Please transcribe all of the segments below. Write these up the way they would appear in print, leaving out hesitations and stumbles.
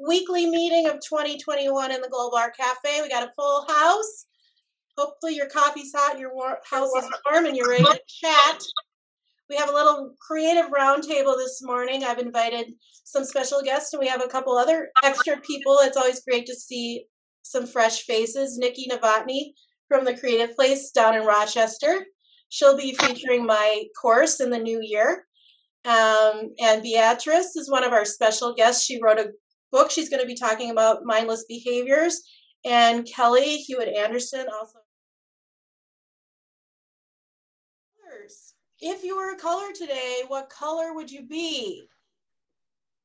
weekly meeting of 2021 in the Gold Bar Cafe. We got a full house. Hopefully your coffee's hot, your house is warm, and you're ready to chat. We have a little creative roundtable this morning. I've invited some special guests, and we have a couple other extra people. It's always great to see some fresh faces. Nikki Novotny from the Creative Place down in Rochester. She'll be featuring my course in the new year. And Beatrice is one of our special guests. She wrote a book. She's going to be talking about mindless behaviors. And Kelly Hewett-Anderson also. If you were a color today, what color would you be?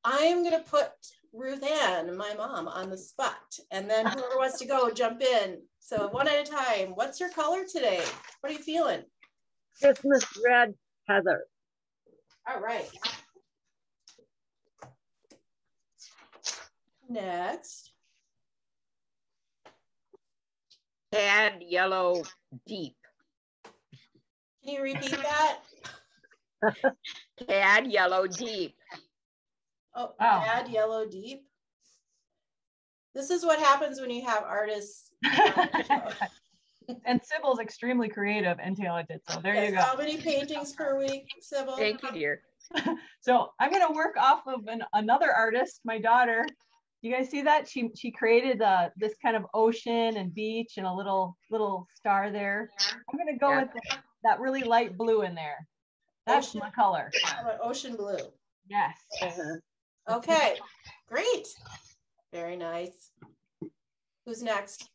I'm going to put Ruth Ann, my mom, on the spot. And then whoever wants to go, jump in. So one at a time. What's your color today? What are you feeling? Christmas red, Heather. All right. Next. Tad yellow deep. Can you repeat that? Tad yellow deep. Oh, wow. Tad yellow deep. This is what happens when you have artists. And Sybil's extremely creative and talented. So there you go. How many paintings per week, Sybil? Thank you, dear. So I'm going to work off of another artist, my daughter. You guys see that? She created this kind of ocean and beach and a little star there. I'm going to go with that really light blue in there. That's my color. Ocean blue. Yes. Okay, great. Very nice. Who's next?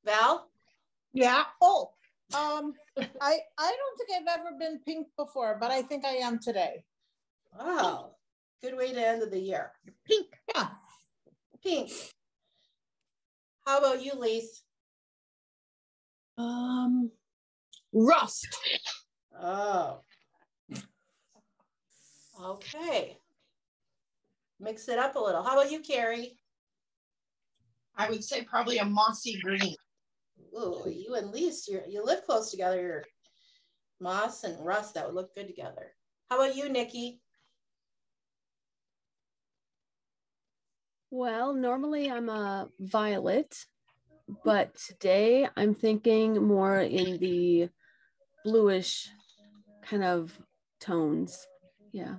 Val? Yeah. Oh, I don't think I've ever been pink before, but I think I am today. Wow. Good way to end the year. Pink. Yeah. Pink. How about you, Lise? Rust. Oh. Okay. Mix it up a little. How about you, Carrie? I would say probably a mossy green. Ooh, you and Lise, you live close together. You're moss and rust. That would look good together. How about you, Nikki? Well, normally I'm a violet, but today I'm thinking more in the bluish kind of tones. Yeah.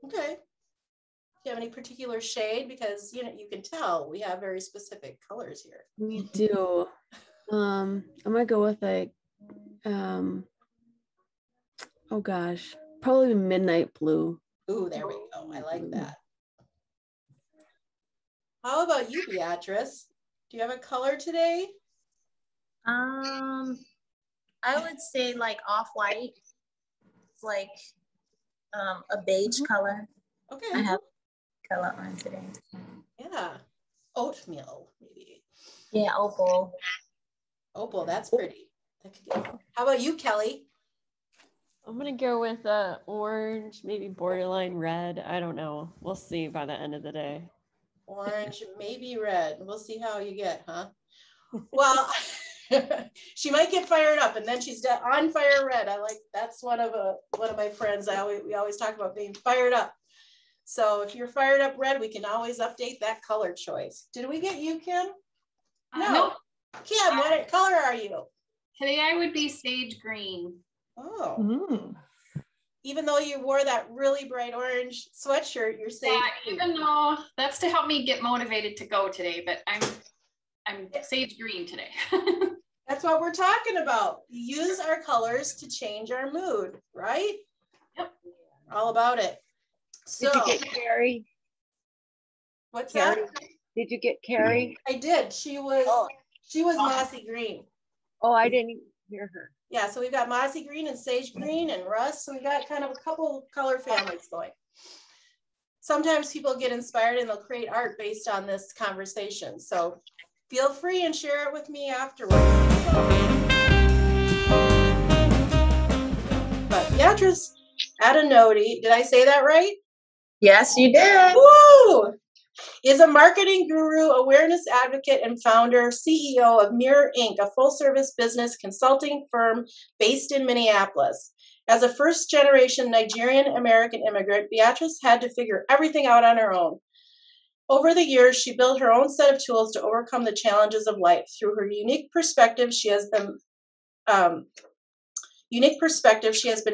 Okay. Do you have any particular shade? Because you can tell we have very specific colors here. We do. I'm gonna go with like oh gosh, probably midnight blue. Ooh, there we go. I like that. How about you, Beatrice? Do you have a color today? I would say like off-white, like a beige color. Okay. I have color on today. Yeah. Oatmeal, maybe. Yeah, opal. Opal, that's pretty. That could get... How about you, Kelly? I'm gonna go with orange, maybe borderline red. I don't know. We'll see by the end of the day. Orange, maybe red. We'll see how you get, huh? Well, she might get fired up, and then she's on fire red. I like that's one of my friends. We always talk about being fired up. So if you're fired up red, we can always update that color choice. Did we get you, Kim? No. Kim, what color are you? Today I would be sage green. Oh. Mm. Even though you wore that really bright orange sweatshirt, you're sage green. Even though that's to help me get motivated to go today, but I'm sage green today. That's what we're talking about. Use our colors to change our mood, right? Yep. All about it. So, did you get Carrie? What's Carrie? that? Did you get Carrie? I did. She was mossy green. Oh, I didn't hear her. Yeah, so we've got mossy green and sage green and rust. So we've got kind of a couple color families going. Sometimes people get inspired and they'll create art based on this conversation. So feel free and share it with me afterwards. But Beatrice Adenodi, did I say that right? Yes, you did. Woo! Is a marketing guru, awareness advocate, and founder, CEO of Mirror Inc., a full-service business consulting firm based in Minneapolis. As a first-generation Nigerian-American immigrant, Beatrice had to figure everything out on her own. Over the years, she built her own set of tools to overcome the challenges of life. Through her unique perspective, she has been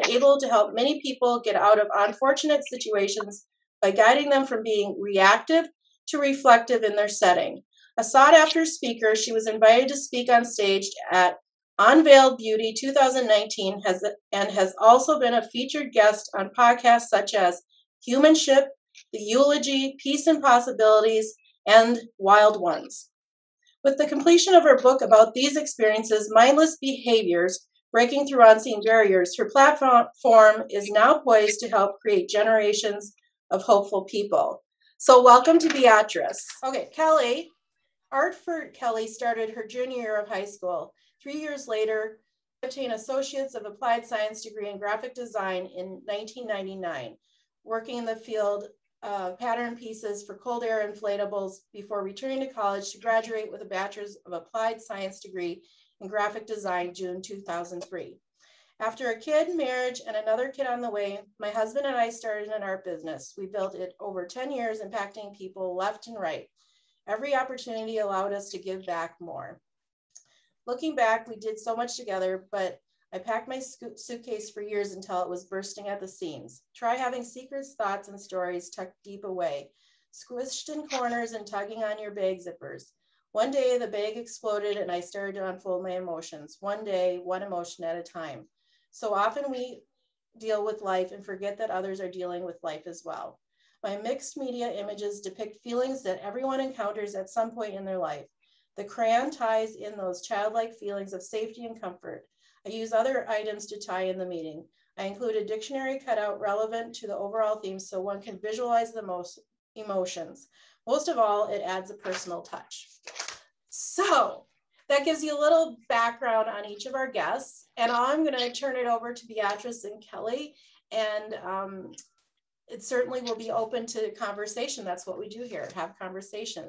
able to help many people get out of unfortunate situations by guiding them from being reactive to reflective in their setting. A sought-after speaker, she was invited to speak on stage at Unveiled Beauty 2019 and has also been a featured guest on podcasts such as Humanship, the Eulogy, Peace and Possibilities, and Wild Ones. With the completion of her book about these experiences, Mindless Behaviors, Breaking Through Unseen Barriers, her platform is now poised to help create generations of hopeful people. So welcome to Beatrice. Okay, Kelly. Art for Kelly started her junior year of high school. 3 years later, she obtained Associates of Applied Science degree in graphic design in 1999, working in the field of pattern pieces for cold air inflatables before returning to college to graduate with a Bachelor's of Applied Science degree in graphic design June 2003. After a kid, marriage, and another kid on the way, my husband and I started an art business. We built it over 10 years, impacting people left and right. Every opportunity allowed us to give back more. Looking back, we did so much together, but I packed my suitcase for years until it was bursting at the seams. Try having secrets, thoughts, and stories tucked deep away, squished in corners and tugging on your bag zippers. One day, the bag exploded and I started to unfold my emotions. One day, one emotion at a time. So often we deal with life and forget that others are dealing with life as well. My mixed media images depict feelings that everyone encounters at some point in their life. The crayon ties in those childlike feelings of safety and comfort. I use other items to tie in the meaning. I include a dictionary cutout relevant to the overall theme so one can visualize the most emotions. Most of all, it adds a personal touch. So that gives you a little background on each of our guests. And I'm going to turn it over to Beatrice and Kelly. And it certainly will be open to conversation. That's what we do here, have conversations.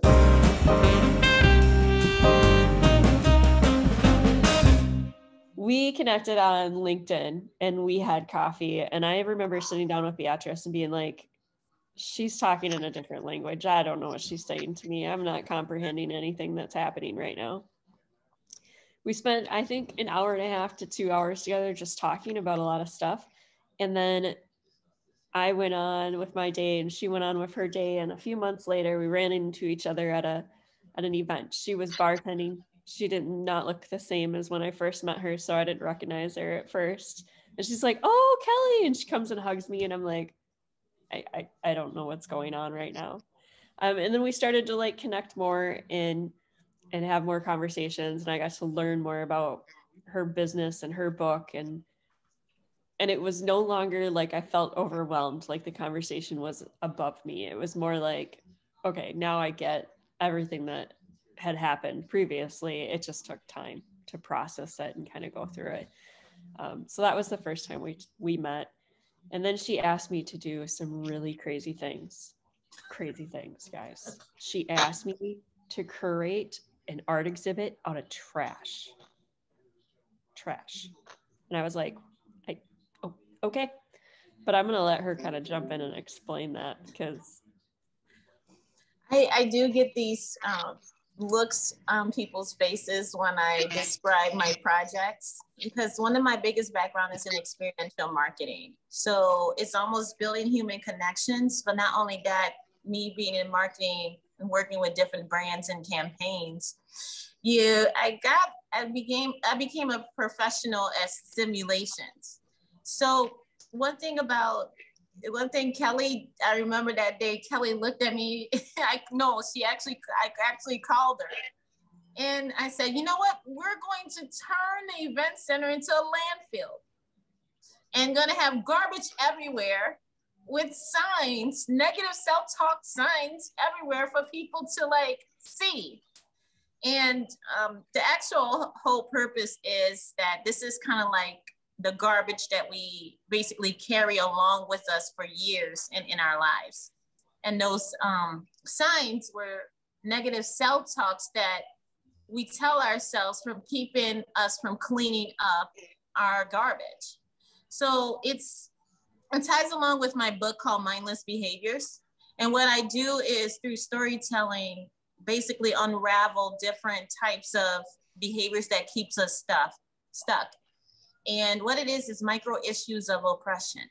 We connected on LinkedIn and we had coffee. And I remember sitting down with Beatrice and being like, she's talking in a different language. I don't know what she's saying to me. I'm not comprehending anything that's happening right now. We spent, I think, an hour and a half to 2 hours together just talking about a lot of stuff. And then I went on with my day and she went on with her day. And a few months later, we ran into each other at an event. She was bartending. She did not look the same as when I first met her. So I didn't recognize her at first. And she's like, "Oh, Kelly." And she comes and hugs me. And I'm like, I don't know what's going on right now. And then we started to like connect more and have more conversations. And I got to learn more about her business and her book. And it was no longer like I felt overwhelmed, like the conversation was above me. It was more like, okay, now I get everything that had happened previously. It just took time to process it and kind of go through it. So that was the first time we met. And then she asked me to do some really crazy things, guys. She asked me to curate an art exhibit out of trash. And I was like, okay, but I'm going to let her kind of jump in and explain that because I do get these looks on people's faces when I describe my projects, because one of my biggest background is in experiential marketing. So it's almost building human connections, but not only that, me being in marketing and working with different brands and campaigns, I became a professional at simulations. So one thing Kelly, I remember that day Kelly looked at me. I actually called her. And I said, you know what? We're going to turn the event center into a landfill and gonna have garbage everywhere with signs, negative self-talk signs everywhere for people to like see. And the actual whole purpose is that this is kind of like the garbage that we basically carry along with us for years in our lives. And those signs were negative self-talks that we tell ourselves from keeping us from cleaning up our garbage. So it ties along with my book called Mindless Behaviors. And what I do is through storytelling, basically unravel different types of behaviors that keeps us stuck. And what it is micro issues of oppression.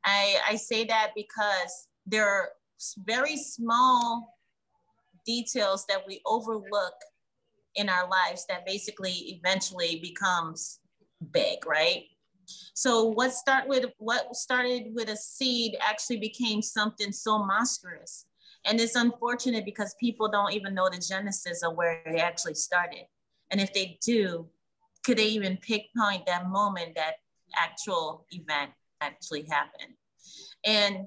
I say that because there are very small details that we overlook in our lives that basically eventually becomes big, right? So what started with a seed actually became something so monstrous. And it's unfortunate because people don't even know the genesis of where it actually started. And if they do, could they even pinpoint that moment that actual event actually happened? And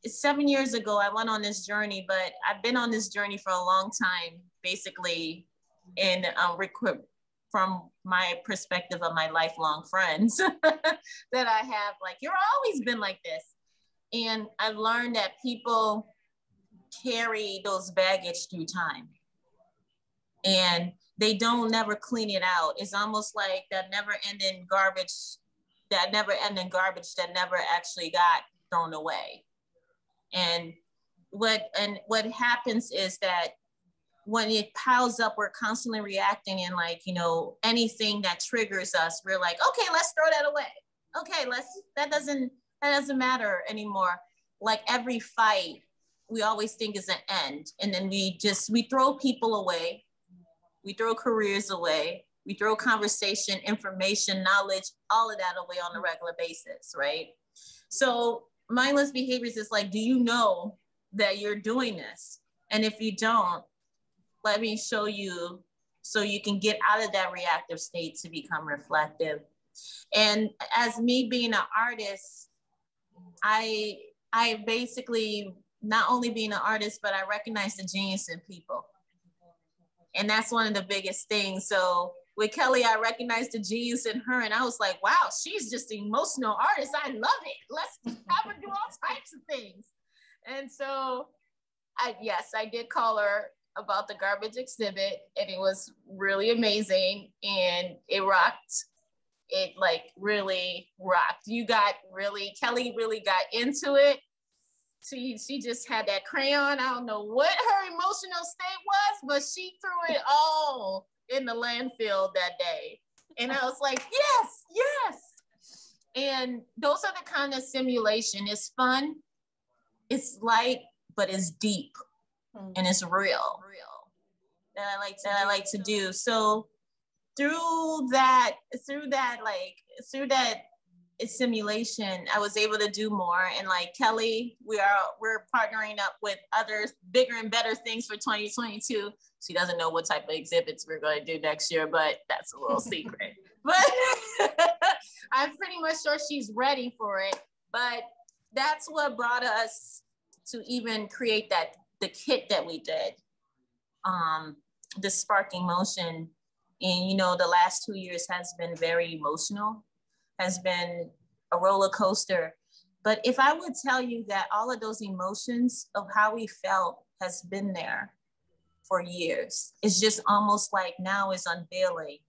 7 years ago, I went on this journey, but I've been on this journey for a long time, basically in from my perspective of my lifelong friends that I have, like, you're always been like this. And I've learned that people carry those baggage through time and they don't never clean it out. It's almost like that never ending garbage that never actually got thrown away. And what happens is that when it piles up, we're constantly reacting, and like, you know, anything that triggers us, we're like, okay, let's throw that away. Okay, that doesn't matter anymore. Like every fight, we always think is an end. And then we throw people away. We throw careers away. We throw conversation, information, knowledge, all of that away on a regular basis, right? So mindless behaviors is like, do you know that you're doing this? And if you don't, let me show you so you can get out of that reactive state to become reflective. And as me being an artist, I basically, not only being an artist, but I recognize the genius in people. And that's one of the biggest things. So with Kelly, I recognized the genius in her, and I was like, wow, she's just an emotional artist. I love it. Let's have her do all types of things. And so I did call her about the garbage exhibit, and it was really amazing, and it rocked. It like really rocked. Kelly really got into it. She just had that crayon. I don't know what her emotional state was, but she threw it all in the landfill that day. And I was like, yes. And those are the kind of simulation. It's fun, it's light, but it's deep and it's real that I like to do. So through that simulation, I was able to do more. And like Kelly, we're partnering up with others, bigger and better things for 2022. She doesn't know what type of exhibits we're going to do next year, but that's a little secret. But I'm pretty much sure she's ready for it. But that's what brought us to even create the kit that we did, the Sparking Motion. And, you know, the last 2 years has been very emotional, has been a roller coaster. But if I would tell you that all of those emotions of how we felt has been there for years, it's just almost like now is unveiling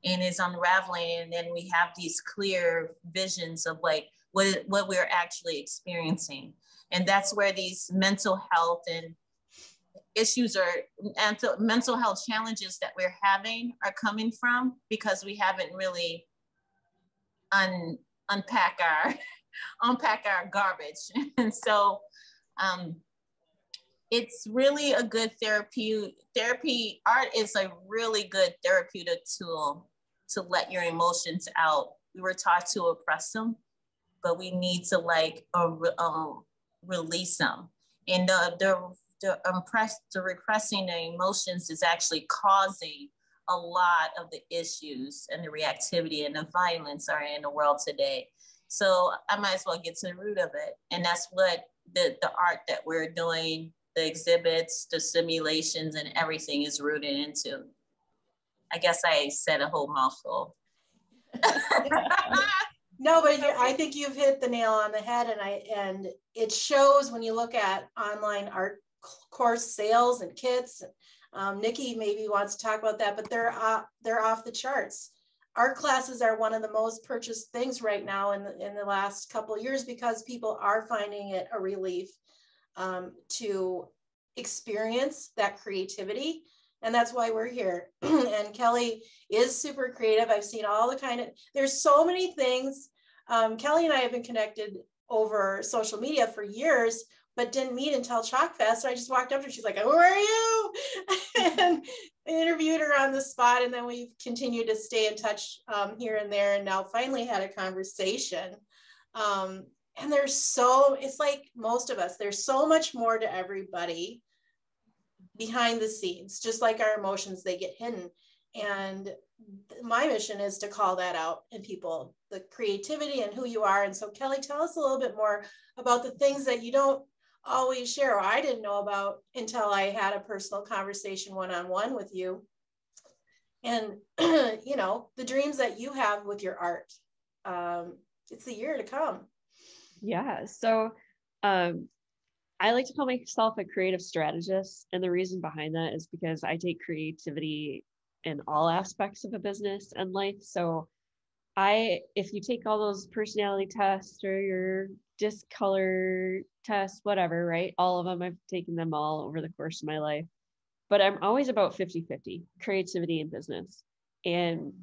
and is unraveling. And then we have these clear visions of like what we're actually experiencing. And that's where these mental health and issues and mental health challenges that we're having are coming from, because we haven't really unpack our garbage. And so it's really a good therapy. Art is a really good therapeutic tool to let your emotions out. We were taught to oppress them, but we need to like release them. And the repressing the emotions is actually causing a lot of the issues and the reactivity and the violence are in the world today. So I might as well get to the root of it. And that's what the art that we're doing, the exhibits, the simulations, and everything is rooted into. I guess I said a whole mouthful. No, but I think you've hit the nail on the head, and it shows when you look at online art course sales and kits. Nikki maybe wants to talk about that, but they're off the charts. art classes are one of the most purchased things right now in the last couple of years, because people are finding it a relief to experience that creativity. And that's why we're here. And Kelly is super creative. I've seen all the there's so many things. Kelly and I have been connected over social media for years, but didn't meet until Chalk Fest. So I just walked up to her. She's like, "Who are you?" And I interviewed her on the spot. And then we've continued to stay in touch here and there. And now finally had a conversation. And it's like most of us, there's so much more to everybody behind the scenes, just like our emotions, they get hidden. And my mission is to call that out in people, the creativity and who you are. And so Kelly, tell us a little bit more about the things that you don't always share, or I didn't know about until I had a personal conversation one-on-one with you. And, you know, the dreams that you have with your art. It's the year to come. Yeah. So I like to call myself a creative strategist. And the reason behind that is because I take creativity in all aspects of a business and life. So if you take all those personality tests or your disc color tests, whatever, right? All of them, I've taken them all over the course of my life. But I'm always about 50-50, creativity and business. And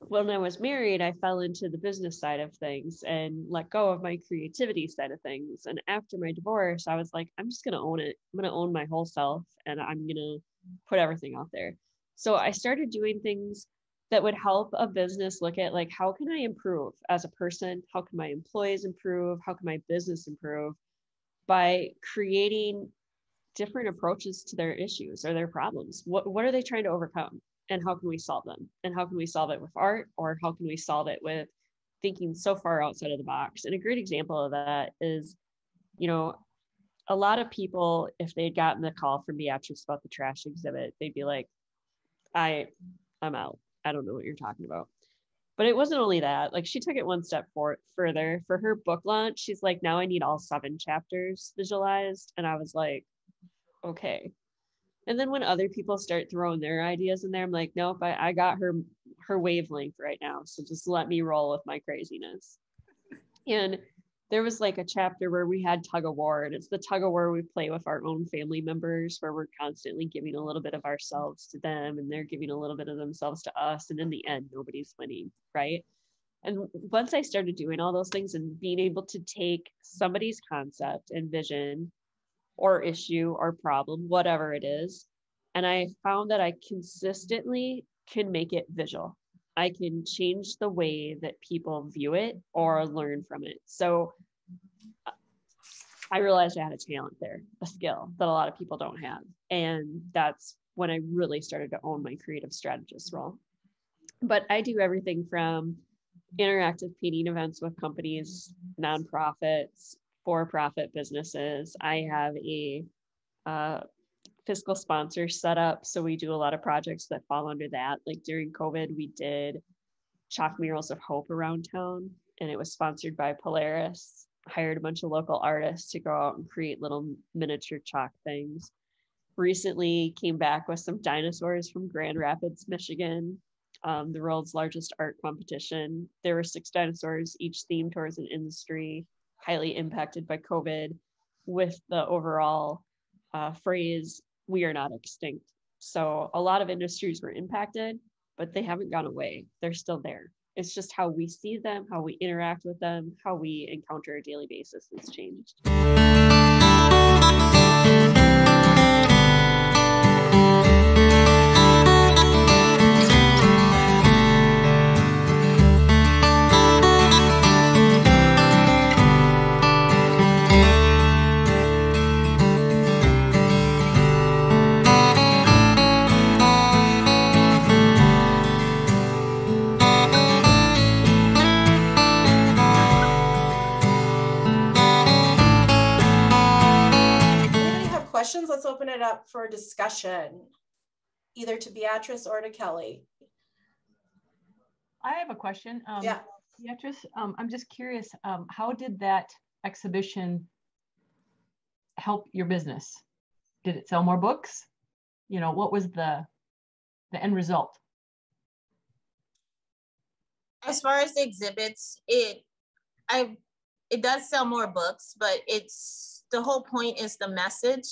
when I was married, I fell into the business side of things and let go of my creativity side of things. And after my divorce, I was like, I'm just going to own it. I'm going to own my whole self, and I'm going to put everything out there. So I started doing things that would help a business look at, like, how can I improve as a person? How can my employees improve? How can my business improve? By creating different approaches to their issues or their problems. What are they trying to overcome? And how can we solve them? And how can we solve it with art? Or how can we solve it with thinking so far outside of the box? And a great example of that is, you know, a lot of people, if they'd gotten the call from Beatrice about the trash exhibit, they'd be like, I'm out. I don't know what you're talking about. But it wasn't only that. Like, she took it one step further. For her book launch, she's like, now I need all 7 chapters visualized. And I was like, okay. And then when other people start throwing their ideas in there, I'm like, nope, I got her wavelength right now. So just let me roll with my craziness. And there was like a chapter where we had tug of war, and it's the tug of war we play with our own family members, where we're constantly giving a little bit of ourselves to them and they're giving a little bit of themselves to us. And in the end, nobody's winning, right? And once I started doing all those things and being able to take somebody's concept and vision or issue or problem, whatever it is, and I found that I consistently can make it visual. I can change the way that people view it or learn from it. So I realized I had a talent there, a skill that a lot of people don't have. And that's when I really started to own my creative strategist role. But I do everything from interactive painting events with companies, nonprofits, for-profit businesses. I have a fiscal sponsor set up, so we do a lot of projects that fall under that. Like during COVID, we did chalk murals of hope around town, and it was sponsored by Polaris. Hired a bunch of local artists to go out and create little miniature chalk things. Recently came back with some dinosaurs from Grand Rapids, Michigan, the world's largest art competition. There were 6 dinosaurs, each themed towards an industry highly impacted by COVID, with the overall phrase, "We are not extinct." So a lot of industries were impacted, but they haven't gone away. They're still there. It's just how we see them, how we interact with them, how we encounter a daily basis has changed. Questions? Let's open it up for discussion, either to Beatrice or to Kelly. I have a question. Yeah. Beatrice, I'm just curious, how did that exhibition help your business? Did it sell more books? You know, what was the end result? as far as the exhibits, it does sell more books, but it's the whole point is the message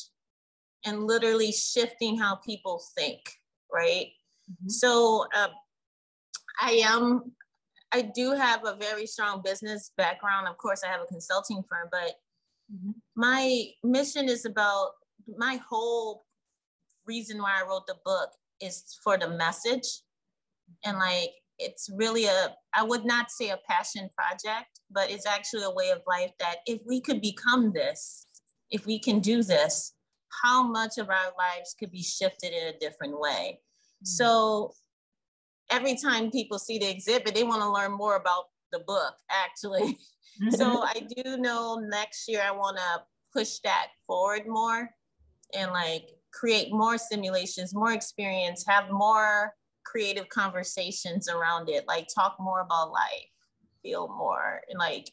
and literally shifting how people think, right? Mm-hmm. So I do have a very strong business background. Of course, I have a consulting firm, but mm-hmm. my mission is about, my whole reason why I wrote the book is for the message. And like, it's really I would not say a passion project, but it's actually a way of life that if we could become this, if we can do this, how much of our lives could be shifted in a different way. Mm-hmm. So every time people see the exhibit, they want to learn more about the book, actually. So I do know next year I want to push that forward more and like create more simulations, more experience, have more creative conversations around it, like talk more about life, feel more, and like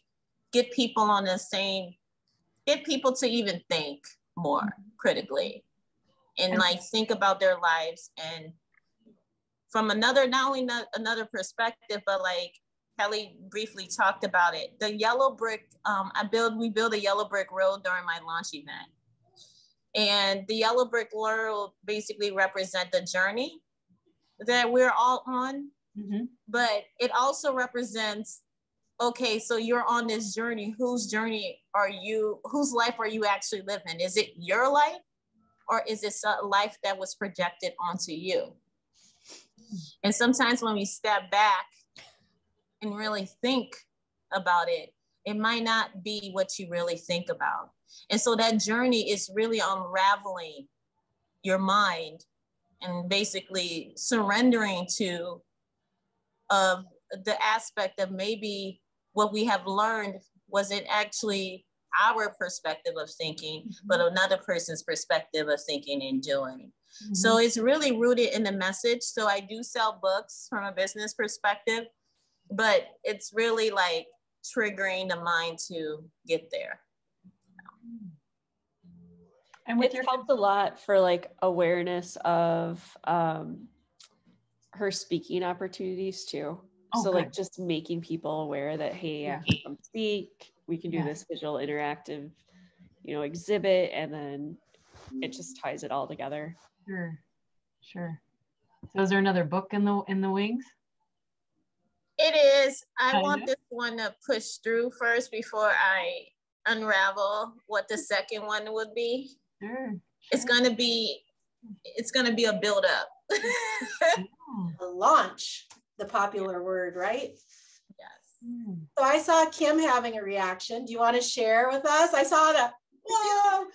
get people on the same, get people to even think more critically and like think about their lives and from another, not only another perspective, but like Kelly briefly talked about it. The yellow brick, we build a yellow brick road during my launch event. And the yellow brick road basically represent the journey that we're all on, mm-hmm. but it also represents, okay, so you're on this journey. Whose journey are you, whose life are you actually living? Is it your life or is it a life that was projected onto you? And sometimes when we step back and really think about it, it might not be what you really think about. And so that journey is really unraveling your mind and basically surrendering to the aspect of maybe what we have learned wasn't actually our perspective of thinking, mm-hmm. but another person's perspective of thinking and doing. Mm-hmm. So it's really rooted in the message. So I do sell books from a business perspective, but it's really like triggering the mind to get there. And it's helped a lot for like awareness of her speaking opportunities too. Oh, so good. Like just making people aware that, hey, yeah. I can come speak, we can do this visual interactive, exhibit, and then it just ties it all together. Sure. So is there another book in the wings? It is. I want this one to push through first before I unravel what the second one would be. Sure. It's gonna be a build up. A launch, the popular word, right? Yes. So I saw Kim having a reaction. Do you want to share with us? I saw that. Whoa!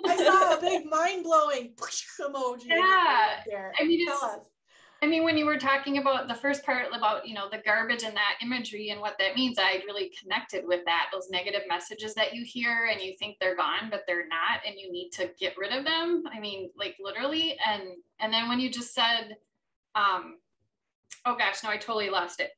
I saw a big mind-blowing emoji. Yeah. There. I mean, when you were talking about the first part about, the garbage and that imagery and what that means, I really connected with that, those negative messages that you hear and you think they're gone, but they're not, and you need to get rid of them. I mean, like literally. And then when you just said, oh gosh, no, I totally lost it.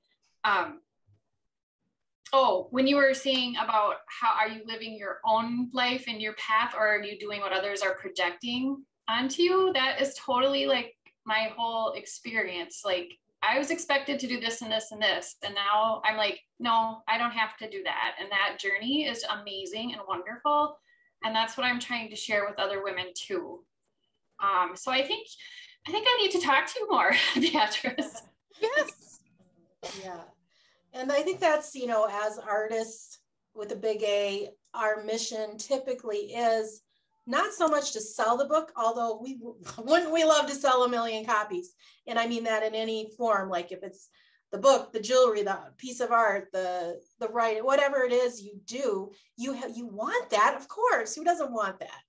When you were saying about how are you living your own life and your path, or are you doing what others are projecting onto you? That is totally like my whole experience. Like I was expected to do this and this and this, and now I'm like, no, I don't have to do that. And that journey is amazing and wonderful. And that's what I'm trying to share with other women too. So I think I need to talk to you more, Beatrice. Yes. Yeah. And I think that's, as artists with a big A, our mission typically is not so much to sell the book, although wouldn't we love to sell 1 million copies? And I mean that in any form, like if it's the book, the jewelry, the piece of art, the writing, whatever it is you do, you want that, of course. Who doesn't want that?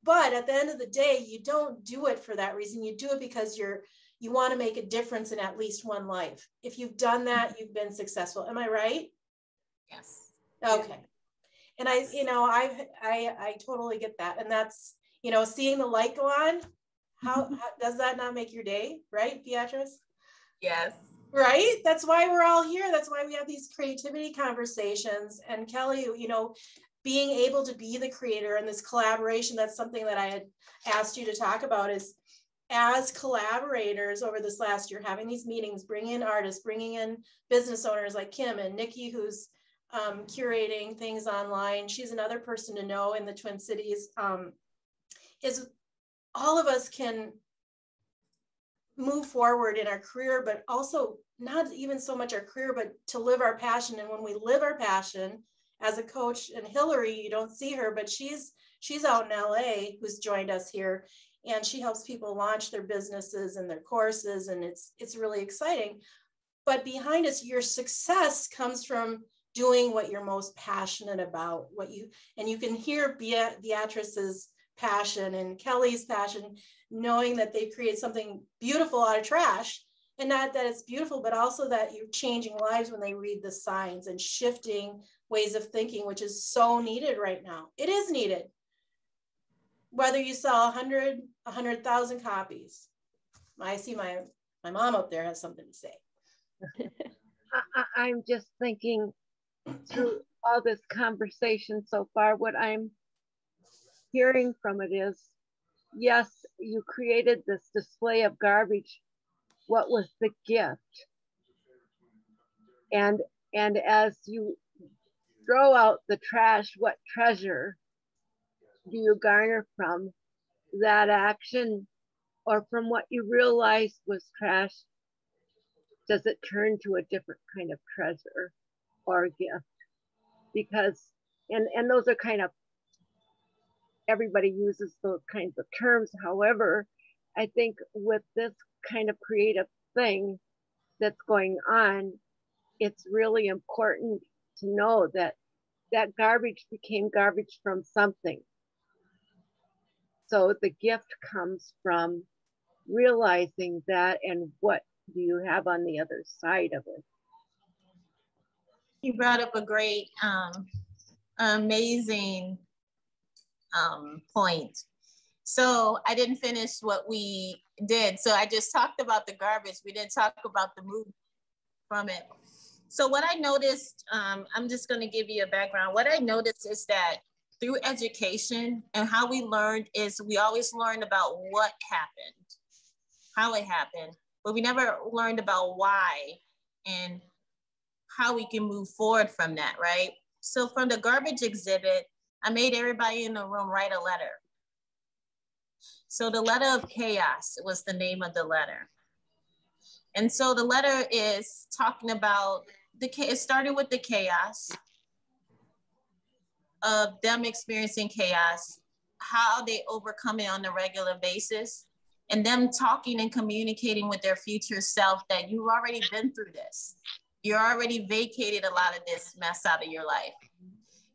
But at the end of the day, you don't do it for that reason. You do it because you want to make a difference in at least one life. If you've done that, you've been successful. Am I right? Yes. Okay. And I totally get that. And that's, seeing the light go on, how does that not make your day? Right, Beatrice? Yes. Right? That's why we're all here. That's why we have these creativity conversations. And Kelly, being able to be the creator and this collaboration, that's something that I had asked you to talk about, is as collaborators over this last year, having these meetings, bringing in artists, bringing in business owners like Kim and Nikki, who's curating things online. She's another person to know in the Twin Cities. Is all of us can move forward in our career, but also not even so much our career, but to live our passion. And when we live our passion as a coach, and Hillary, you don't see her, but she's out in LA, who's joined us here, and she helps people launch their businesses and their courses, and it's really exciting. But behind us, your success comes from doing what you're most passionate about, and you can hear Beatrice's passion and Kelly's passion, knowing that they create something beautiful out of trash. And not that it's beautiful, but also that you're changing lives when they read the signs and shifting ways of thinking, which is so needed right now. It is needed. Whether you sell 100,000 copies. I see my mom up there has something to say. I'm just thinking through all this conversation so far, what I'm hearing from it is, yes, you created this display of garbage. What was the gift? And as you throw out the trash, what treasure do you garner from that action, or from what you realized was trash? Does it turn to a different kind of treasure or gift? Because, and those are kind of, everybody uses those kinds of terms. However, I think with this kind of creative thing that's going on, it's really important to know that that garbage became garbage from something. So the gift comes from realizing that, and what do you have on the other side of it? You brought up a great, amazing point. So I didn't finish what we did. So I just talked about the garbage. We didn't talk about the movement from it. So what I noticed, I'm just going to give you a background. What I noticed is that through education and how we learned is we always learned about what happened, how it happened, but we never learned about why and how we can move forward from that, right? So from the garbage exhibit, I made everybody in the room write a letter. So the letter of chaos was the name of the letter. And so the letter is talking about, it started with the chaos of them experiencing chaos, how they overcome it on a regular basis, and them talking and communicating with their future self that you've already been through this. You already vacated a lot of this mess out of your life.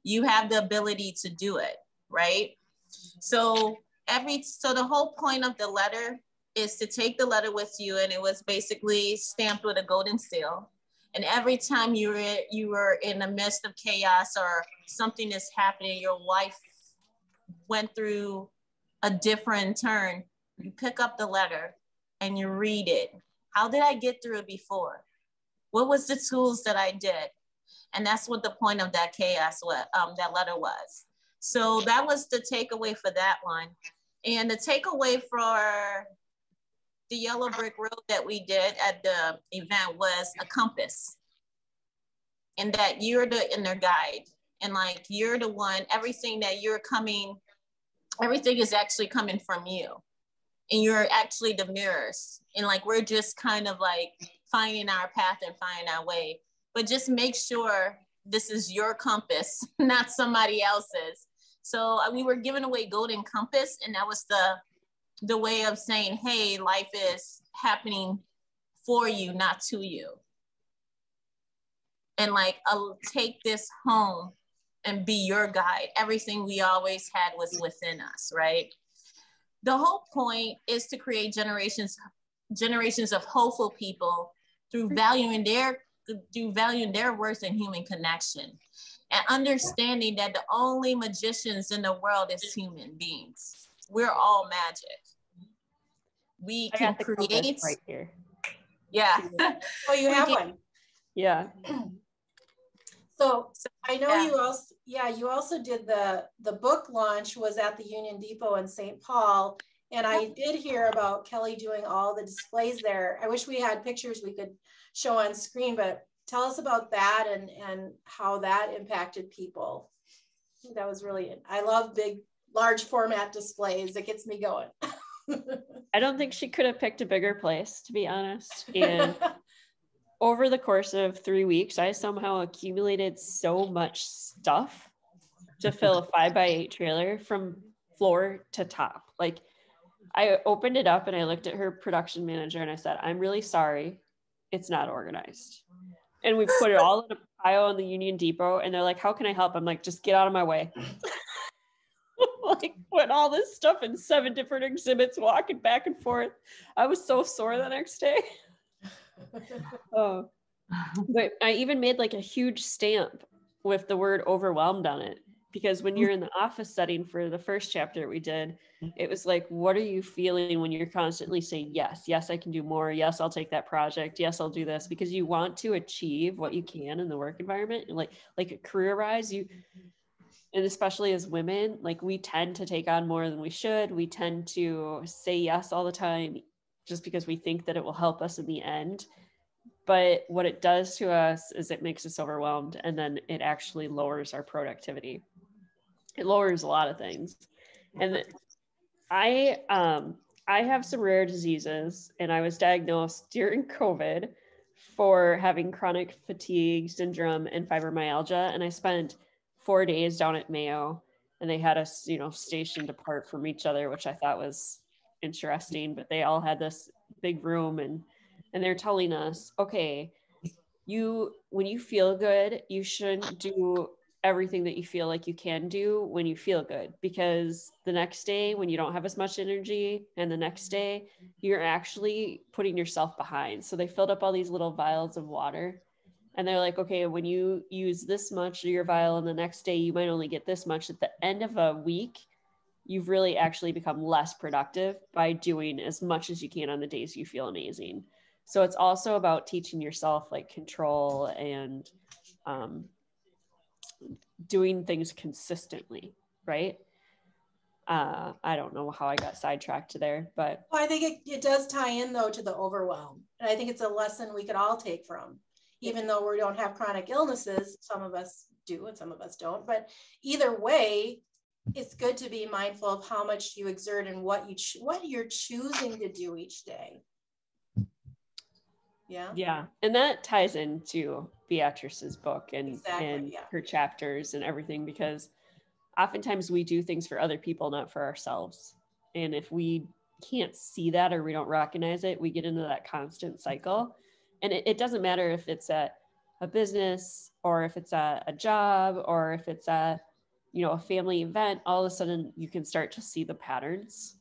You have the ability to do it, right? So the whole point of the letter is to take the letter with you, and it was basically stamped with a golden seal. And every time you were in the midst of chaos or something is happening, your life went through a different turn, you pick up the letter and you read it. How did I get through it before? What was the tools that I did? And that's what the point of that chaos was, that letter was. So that was the takeaway for that one. And the takeaway for the yellow brick road that we did at the event was a compass. And that you're the inner guide. And like, you're the one, everything that you're coming, everything is actually coming from you. And you're actually the mirrors. And like, we're just kind of like finding our path and finding our way. But just make sure this is your compass, not somebody else's. So we were giving away golden compass, and that was the way of saying, hey, life is happening for you, not to you. And like, I'll take this home and be your guide. Everything we always had was within us, right? The whole point is to create generations of hopeful people through valuing their worth and human connection, and understanding that the only magicians in the world is human beings. We're all magic. We can create right here. Yeah. Oh, you have one. Yeah. So I know you also did the book launch was at the Union Depot in St. Paul, And I did hear about Kelly doing all the displays there. I wish we had pictures we could show on screen, but tell us about that and how that impacted people. I think that was really, I love big, large format displays. It gets me going. I don't think she could have picked a bigger place, to be honest. And over the course of 3 weeks, I somehow accumulated so much stuff to fill a 5x8 trailer from floor to top. Like, I opened it up and I looked at her production manager and I said, I'm really sorry, it's not organized. And we put it all in a pile in the Union Depot, and they're like, how can I help? I'm like, just get out of my way. Like, put all this stuff in 7 different exhibits, walking back and forth. I was so sore the next day. Oh, but I even made like a huge stamp with the word overwhelmed on it, because when you're in the office setting for the first chapter we did, it was like, what are you feeling when you're constantly saying, yes, I can do more. Yes, I'll take that project. Yes, I'll do this, because you want to achieve what you can in the work environment. And like career-wise, and especially as women, like, we tend to take on more than we should. We tend to say yes all the time just because we think that it will help us in the end. But what it does to us is it makes us overwhelmed, and then it actually lowers our productivity. It lowers a lot of things. And I have some rare diseases, and I was diagnosed during COVID for having chronic fatigue syndrome and fibromyalgia. And I spent 4 days down at Mayo, and they had us, stationed apart from each other, which I thought was interesting. But they all had this big room, and they're telling us, okay, when you feel good, you shouldn't do everything that you feel like you can do when you feel good, because the next day when you don't have as much energy, and the next day you're actually putting yourself behind. So they filled up all these little vials of water, and they're like, okay, when you use this much of your vial and the next day you might only get this much, at the end of a week, you've really actually become less productive by doing as much as you can on the days you feel amazing. So it's also about teaching yourself like control and doing things consistently, right? I don't know how I got sidetracked there, but well, I think it does tie in though to the overwhelm. And I think it's a lesson we could all take from, even though we don't have chronic illnesses. Some of us do and some of us don't, but either way, it's good to be mindful of how much you exert and what you're choosing to do each day. Yeah. And that ties into Beatrice's book and exactly, her chapters and everything, because oftentimes we do things for other people, not for ourselves. And if we can't see that, or we don't recognize it, we get into that constant cycle. And it doesn't matter if it's a business, or if it's a job, or if it's a family event. All of a sudden you can start to see the patterns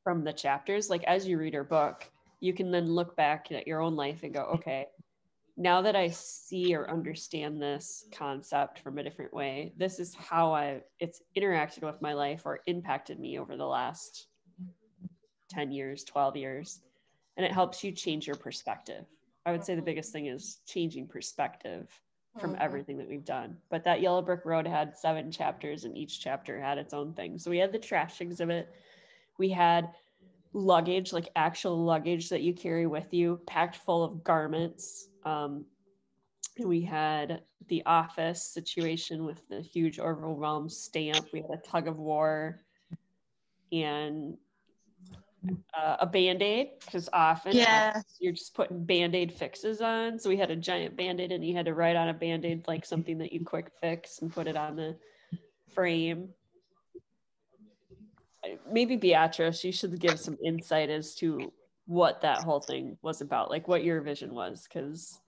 from the chapters. Like, as you read her book, you can then look back at your own life and go, okay, now that I see or understand this concept from a different way, this is how it's interacted with my life or impacted me over the last 10 years, 12 years. And it helps you change your perspective. I would say the biggest thing is changing perspective from everything that we've done. But that Yellow Brick Road had 7 chapters, and each chapter had its own thing. So we had the trash exhibit. We had luggage, like actual luggage that you carry with you, packed full of garments. We had the office situation with the huge overwhelmed stamp. We had a tug of war, and a Band-Aid, because often you're just putting Band-Aid fixes on. So we had a giant Band-Aid, and you had to write on a Band-Aid like something that you quick fix and put it on the frame. Maybe Beatrice, you should give some insight as to what that whole thing was about, like what your vision was, because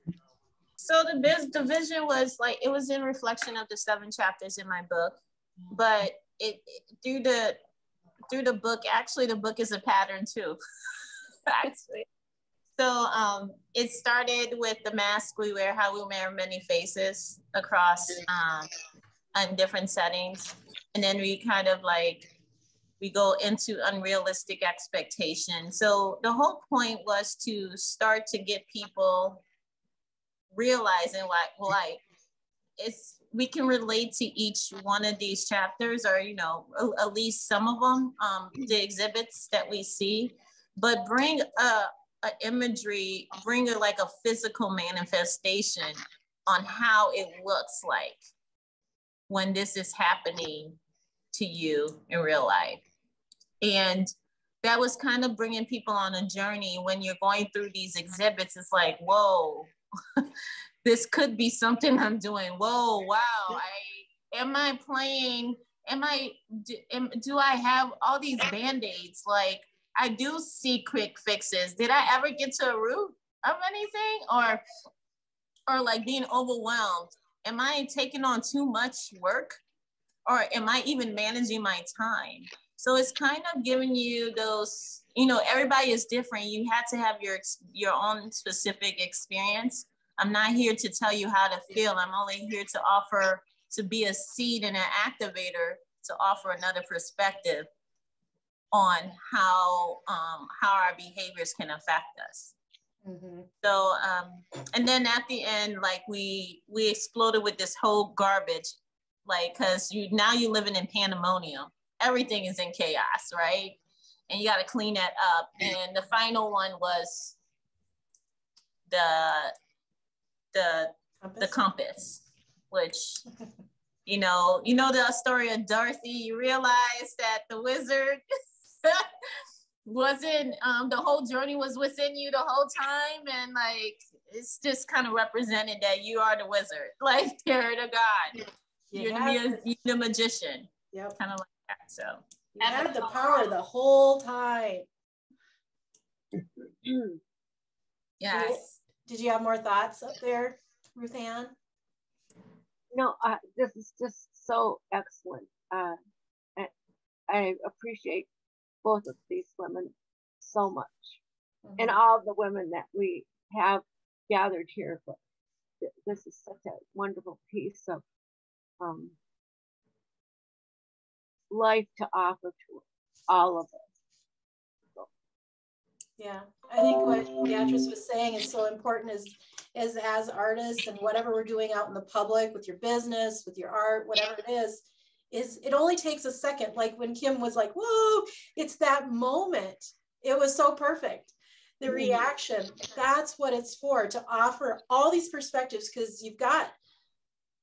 so the vision was like, it was in reflection of the 7 chapters in my book, but it through the book, actually the book is a pattern too. Actually, so it started with the mask we wear, how we wear many faces across in different settings, and then we kind of like we go into unrealistic expectations. So the whole point was to start to get people realizing like it's we can relate to each one of these chapters, or, you know, at least some of them, the exhibits that we see, but bring a imagery, bring like a physical manifestation on how it looks like when this is happening to you in real life. And that was kind of bringing people on a journey. When you're going through these exhibits, it's like, whoa, this could be something I'm doing. Whoa, wow. Do I have all these Band-Aids? Like, I do see quick fixes. Did I ever get to a root of anything? Or like being overwhelmed? Am I taking on too much work? Or am I even managing my time? So it's kind of giving you those, you know, everybody is different. You had to have your own specific experience. I'm not here to tell you how to feel. I'm only here to offer, to be a seed and an activator, to offer another perspective on how our behaviors can affect us. Mm-hmm. So, and then at the end, like we exploded with this whole garbage, like, cause now you're living in pandemonium. Everything is in chaos, right? And you got to clean that up. And the final one was the compass, which, you know the story of Dorothy. You realize that the wizard wasn't, the whole journey was within you the whole time, and like it's just kind of represented that you are the wizard, like you're the god, you're the magician. Yep, kind of like that. So you had the power the whole time. Yes. Did you have more thoughts up there, Ruth Ann? No, this is just so excellent. I appreciate both of these women so much, and all the women that we have gathered here. But this is such a wonderful piece of life to offer to all of us. Yeah, I think what Beatrice was saying is so important is as artists and whatever we're doing out in the public with your business, with your art, whatever it is it only takes a second. Like when Kim was like, whoa, it's that moment. It was so perfect. The reaction, that's what it's for, to offer all these perspectives, because you've got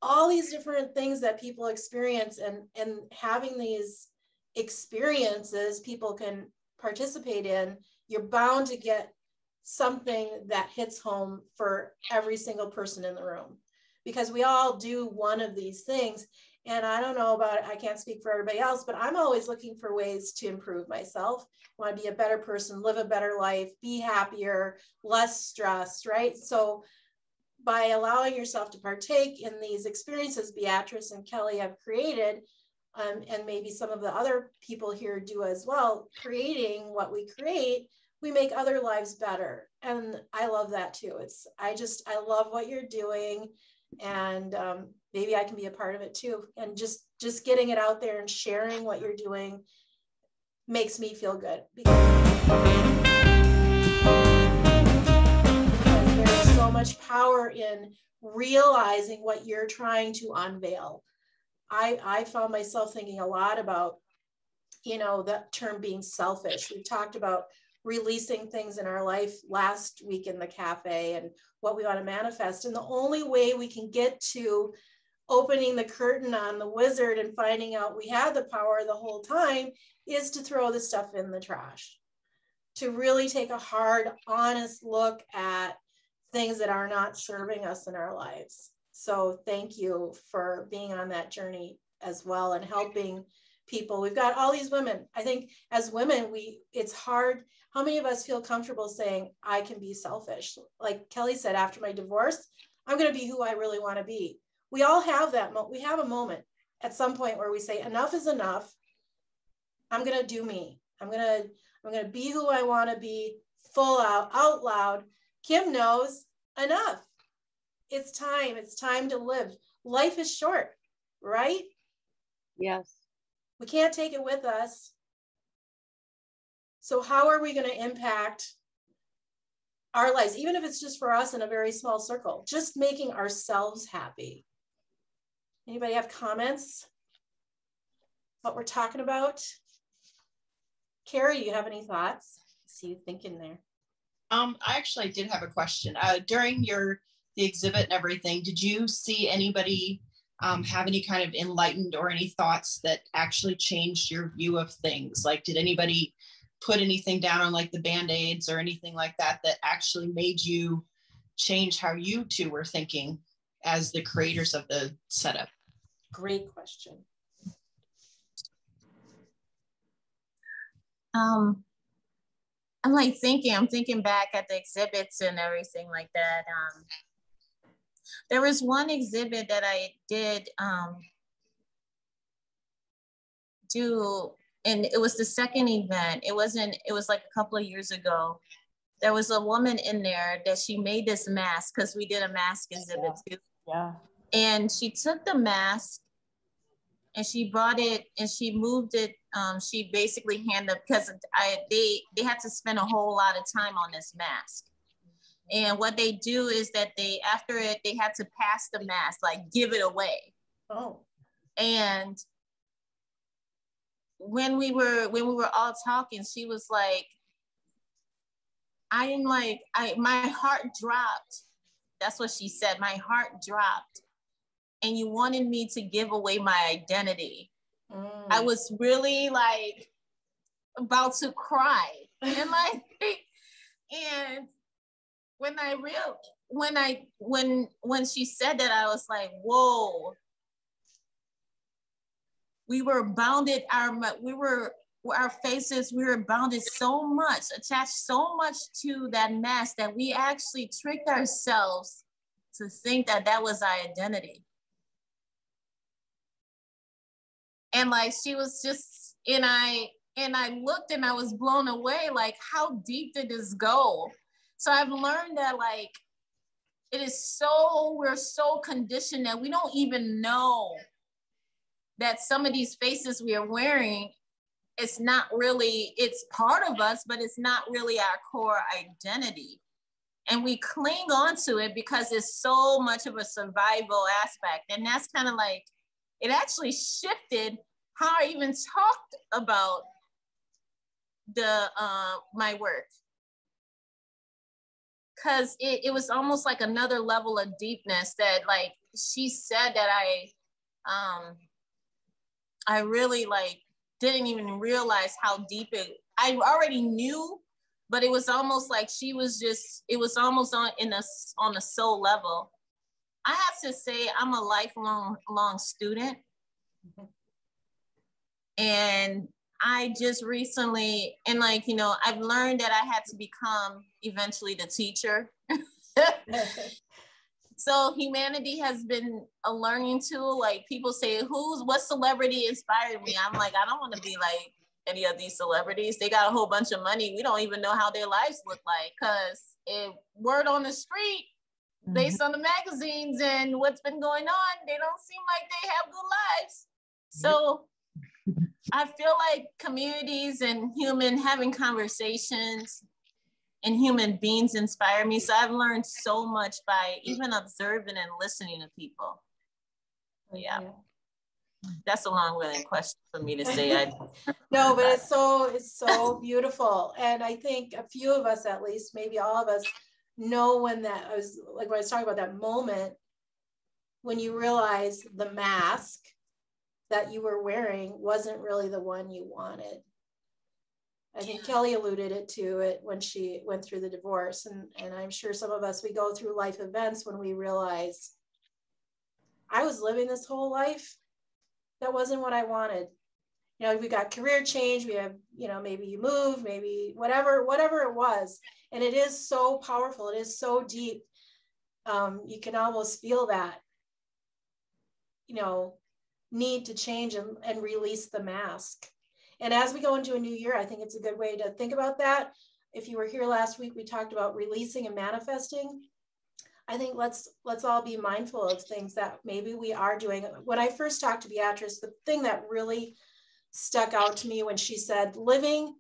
all these different things that people experience, and having these experiences people can participate in, you're bound to get something that hits home for every single person in the room, because we all do one of these things. And I don't know about it, I can't speak for everybody else, but I'm always looking for ways to improve myself. I want to be a better person, live a better life, be happier, less stressed, right? So by allowing yourself to partake in these experiences Beatrice and Kelly have created, and maybe some of the other people here do as well, creating what we create, we make other lives better. And I love that too. I love what you're doing, and maybe I can be a part of it too. And just getting it out there and sharing what you're doing makes me feel good, because there's so much power in realizing what you're trying to unveil. I found myself thinking a lot about, the term being selfish. We talked about releasing things in our life last week in the cafe and what we want to manifest. And the only way we can get to opening the curtain on the wizard and finding out we had the power the whole time is to throw the stuff in the trash, to really take a hard, honest look at things that are not serving us in our lives. So thank you for being on that journey as well and helping people. We've got all these women. I think as women, it's hard. How many of us feel comfortable saying, I can be selfish? Like Kelly said, after my divorce, I'm going to be who I really want to be. We all have that. We have a moment at some point where we say, enough is enough. I'm going to do me. I'm going to be who I want to be, full out loud. Kim knows enough. It's time. It's time to live. Life is short, right? Yes. We can't take it with us. So how are we going to impact our lives, even if it's just for us in a very small circle, just making ourselves happy? Anybody have comments? What we're talking about? Carrie, do you have any thoughts? I see you thinking there. I actually did have a question. During the exhibit and everything, did you see anybody have any kind of enlightened or any thoughts that actually changed your view of things? Like, did anybody put anything down on like the Band-Aids or anything like that that actually made you change how you two were thinking as the creators of the setup? Great question. I'm thinking back at the exhibits and everything like that. There was one exhibit that I did do, and it was the second event. It was like a couple of years ago. There was a woman in there that she made this mask, because we did a mask exhibit too. Yeah. And she took the mask and she brought it and she moved it. She basically handed, because they had to spend a whole lot of time on this mask. And what they do is that after it, they had to pass the mask, like give it away. Oh. And when we were all talking, she was like, my heart dropped. That's what she said. My heart dropped. And you wanted me to give away my identity. I was really like about to cry. And like, and when she said that, I was like, whoa. We were bounded, our faces, we were bounded so much, attached so much to that mask that we actually tricked ourselves to think that that was our identity. And like, she was just, and I looked and I was blown away, like, how deep did this go? So I've learned that like, we're so conditioned that we don't even know that some of these faces we are wearing, it's not really, it's part of us, but it's not really our core identity. And we cling on to it because it's so much of a survival aspect. And that's kind of like, it actually shifted how I even talked about my work. Cause it was almost like another level of deepness that like, she said that I really like didn't even realize how deep I already knew, but it was almost like it was almost on a soul level. I have to say I'm a lifelong student. And I just recently, and like, you know, I've learned that I had to become eventually the teacher. So humanity has been a learning tool. Like people say, what celebrity inspired me? I'm like, I don't want to be like any of these celebrities. They got a whole bunch of money. We don't even know how their lives look like, because word on the street, based on the magazines and what's been going on, they don't seem like they have good lives. So I feel like communities and having conversations and human beings inspire me. So I've learned so much by even observing and listening to people. Yeah. That's a long-winded question for me to say. No, but it's so beautiful. And I think a few of us, at least, maybe all of us, know when I was talking about that moment when you realize the mask that you were wearing wasn't really the one you wanted. I think Kelly alluded to it when she went through the divorce. And I'm sure some of us, we go through life events when we realize I was living this whole life. That wasn't what I wanted. You know, we got career change. We have, you know, maybe you move, maybe whatever it was. And it is so powerful. It is so deep. You can almost feel that, you know, need to change and release the mask. And as we go into a new year, I think it's a good way to think about that. If you were here last week, we talked about releasing and manifesting. I think let's all be mindful of things that maybe we are doing. When I first talked to Beatrice, the thing that really stuck out to me when she said living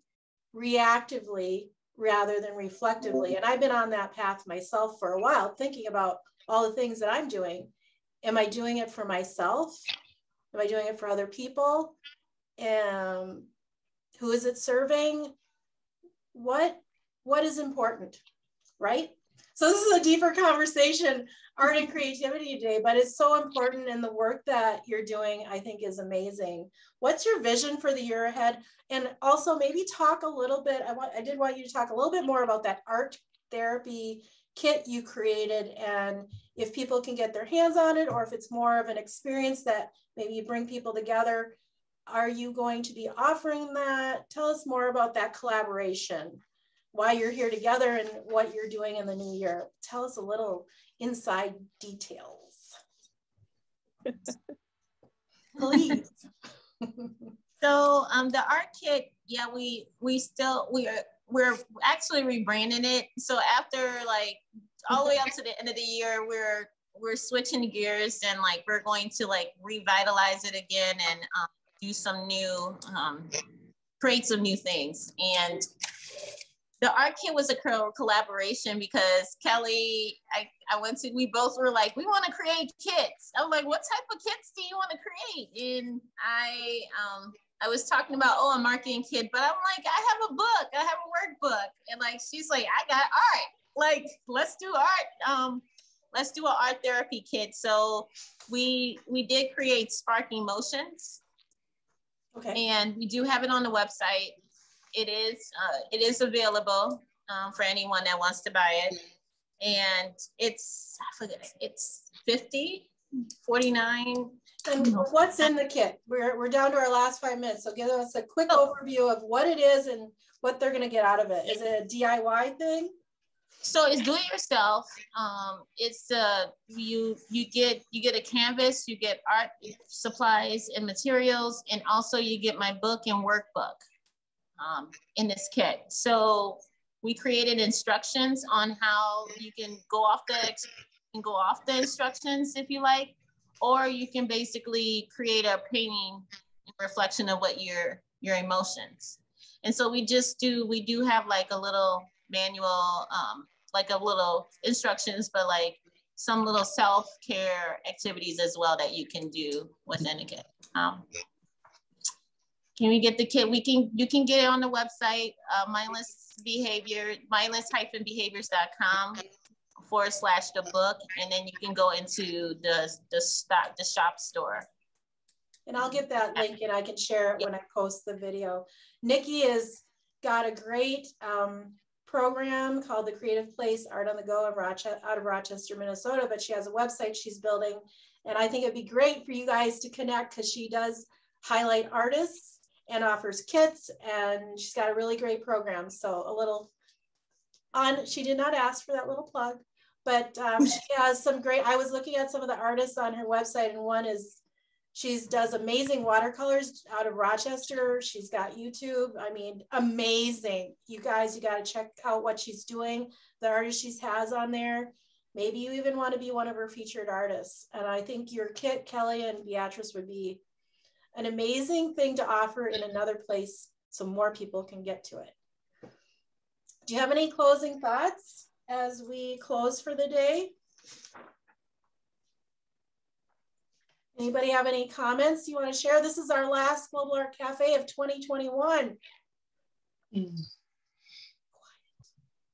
reactively rather than reflectively. And I've been on that path myself for a while, thinking about all the things that I'm doing. Am I doing it for myself? Am I doing it for other people? Who is it serving? What is important, right? So this is a deeper conversation, art and creativity today, but it's so important, and the work that you're doing, I think, is amazing. What's your vision for the year ahead? And also maybe talk a little bit, I did want you to talk a little bit more about that art therapy kit you created, and if people can get their hands on it, or if it's more of an experience that maybe you bring people together. Are you going to be offering that? Tell us more about that collaboration, why you're here together, and what you're doing in the new year. Tell us a little inside details. Please. So the art kit, yeah, we're actually rebranding it. So after like all the way up to the end of the year, we're switching gears, and like we're going to like revitalize it again and do some new, create some new things. And the art kit was a collaboration because Kelly, we both were like, we want to create kits. I'm like, what type of kits do you want to create? And I was talking about, a marketing kit, but I'm like, I have a book, I have a workbook. And like, she's like, I got art. Like, let's do art. Let's do an art therapy kit. So we did create Spark Emotions. Okay. And we do have it on the website. It is available for anyone that wants to buy it. And it's $50, $49. And what's in the kit? We're down to our last 5 minutes. So give us a quick overview of what it is and what they're going to get out of it. Is it a DIY thing? So it's do it yourself. It's you get a canvas, you get art supplies and materials, and also you get my book and workbook in this kit. So we created instructions on how you can go off the instructions if you like, or you can basically create a painting reflection of what your emotions. And so we do have like a little manual, like a little instructions, but like some little self-care activities as well that you can do within a kit. Can we get the kit? You can get it on the website, mindless-behaviors.com/the book, and then you can go into the shop store. And I'll get that link and I can share it when I post the video. Nikki has got a great program called the Creative Place Art on the Go out of Rochester, Minnesota, but she has a website she's building. And I think it'd be great for you guys to connect because she does highlight artists and offers kits, and she's got a really great program. So a little she did not ask for that little plug, but she has some great, I was looking at some of the artists on her website, and one is, she does amazing watercolors out of Rochester. She's got YouTube. I mean, amazing. You guys, you got to check out what she's doing, the artists she has on there. Maybe you even want to be one of her featured artists. And I think your kit, Kelly and Beatrice, would be an amazing thing to offer in another place so more people can get to it. Do you have any closing thoughts as we close for the day? Anybody have any comments you want to share? This is our last Global Art Cafe of 2021.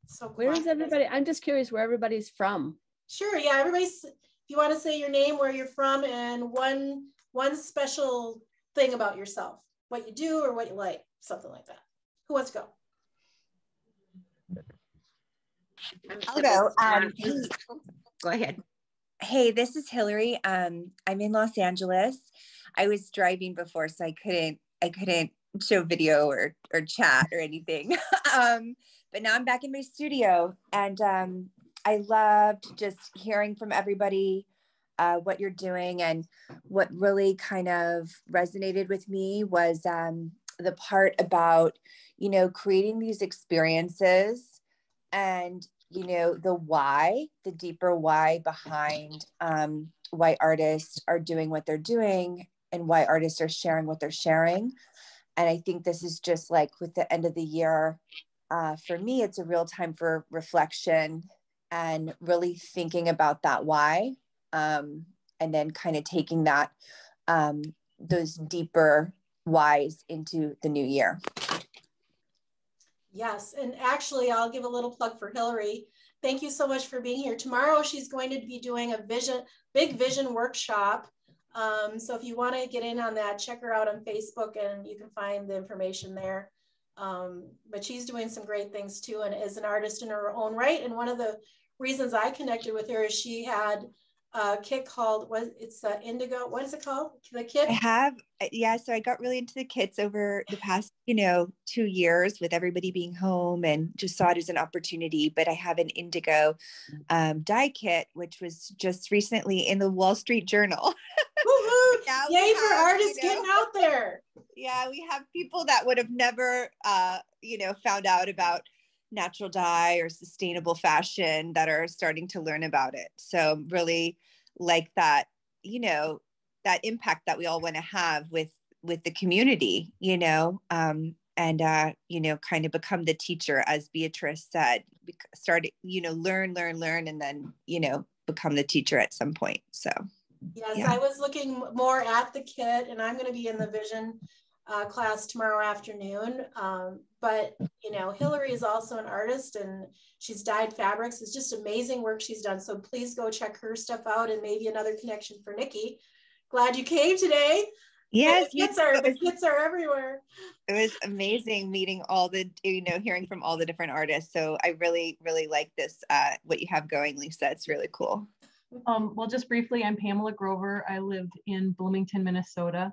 So where is everybody? I'm just curious where everybody's from. Sure, yeah, everybody's, if you want to say your name, where you're from, and one special thing about yourself, what you do or what you like, something like that. Who wants to go? I'll go. Go ahead. Hey, this is Hillary. I'm in Los Angeles. I was driving before, so I couldn't show video or chat or anything. But now I'm back in my studio, and I loved just hearing from everybody what you're doing. And what really kind of resonated with me was the part about, creating these experiences and the why, the deeper why behind why artists are doing what they're doing and why artists are sharing what they're sharing. And I think this is just like with the end of the year, for me, it's a real time for reflection and really thinking about that why. then kind of taking that, those deeper whys into the new year. Yes, and actually I'll give a little plug for Hillary. Thank you so much for being here. Tomorrow she's going to be doing a big vision workshop. So if you want to get in on that, check her out on Facebook and you can find the information there. But she's doing some great things too, and is an artist in her own right. And one of the reasons I connected with her is she had a kit called, it's Indigo, what is it called? The kit? I have, yeah. So I got really into the kits over the past, 2 years with everybody being home, and just saw it as an opportunity. But I have an Indigo dye kit, which was just recently in the Wall Street Journal. Yay for artists getting out there. Yeah, we have people that would have never, found out about natural dye or sustainable fashion that are starting to learn about it. So really like that, that impact that we all want to have with the community, and kind of become the teacher, as Beatrice said, start, learn, and then, become the teacher at some point. So. Yes, yeah. I was looking more at the kit, and I'm going to be in the vision class tomorrow afternoon. But, Hillary is also an artist, and she's dyed fabrics. It's just amazing work she's done. So please go check her stuff out, and maybe another connection for Nikki. Glad you came today. Yes, the kits are everywhere. It was amazing meeting all the, hearing from all the different artists. So I really, really like this, what you have going, Lisa. It's really cool. Well, just briefly, I'm Pamela Grover. I lived in Bloomington, Minnesota,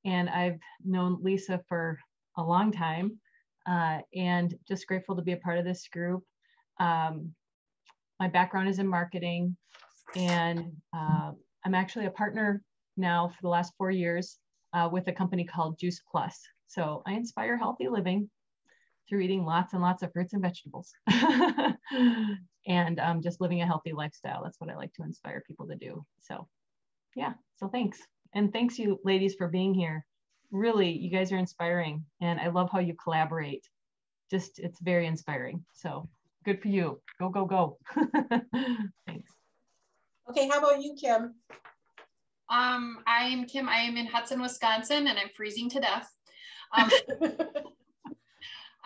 and I've known Lisa for a long time, and just grateful to be a part of this group. My background is in marketing, and I'm actually a partner now for the last 4 years with a company called Juice Plus. So I inspire healthy living through eating lots and lots of fruits and vegetables. And just living a healthy lifestyle. That's what I like to inspire people to do. So yeah, so thanks. And thanks you ladies for being here. Really, you guys are inspiring. And I love how you collaborate. Just, it's very inspiring. So good for you. Go, go, go. Thanks. Okay, how about you, Kim? I'm Kim. I am in Hudson, Wisconsin, and I'm freezing to death.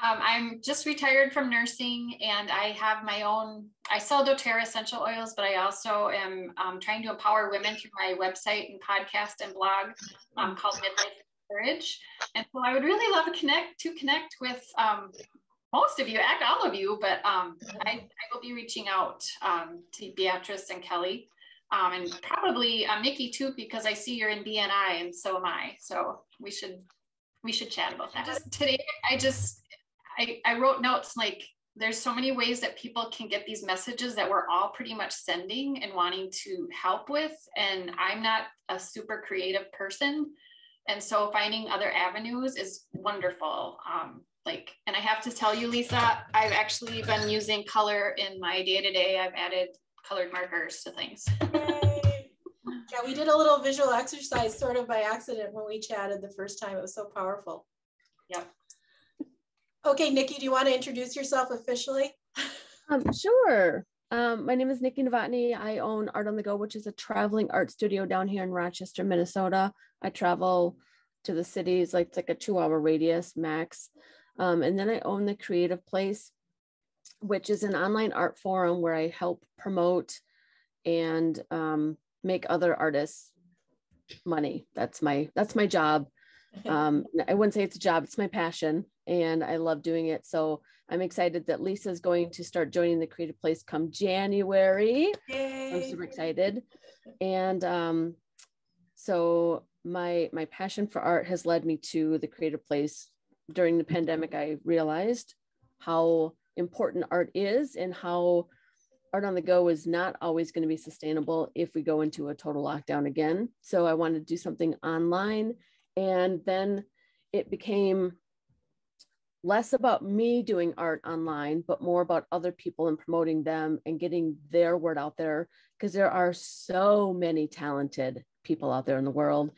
I'm just retired from nursing, and I have my own, I sell doTERRA essential oils, but I also am trying to empower women through my website and podcast and blog called Midlife Courage. And so I would really love to connect with most of you, all of you, but I will be reaching out to Beatrice and Kelly, and probably Nikki too, because I see you're in BNI and so am I. So we should chat about that. Today, I wrote notes like there's so many ways that people can get these messages that we're all pretty much sending and wanting to help with. And I'm not a super creative person. And so finding other avenues is wonderful. And I have to tell you, Lisa, I've actually been using color in my day-to-day. I've added colored markers to things. Yay. Yeah, we did a little visual exercise sort of by accident when we chatted the first time. It was so powerful. Yep. Okay, Nikki, do you want to introduce yourself officially? Sure. My name is Nikki Novotny. I own Art on the Go, which is a traveling art studio down here in Rochester, Minnesota. I travel to the cities, it's like a 2-hour radius max. And then I own the Creative Place, which is an online art forum where I help promote and make other artists money. That's my job. I wouldn't say it's a job, it's my passion, and I love doing it. So I'm excited that Lisa's going to start joining the Creative Place come January. Yay. I'm super excited. And so my passion for art has led me to the Creative Place. During the pandemic, I realized how important art is and how Art on the Go is not always going to be sustainable if we go into a total lockdown again. So I wanted to do something online. And then it became less about me doing art online, but more about other people and promoting them and getting their word out there, because there are so many talented people out there in the world.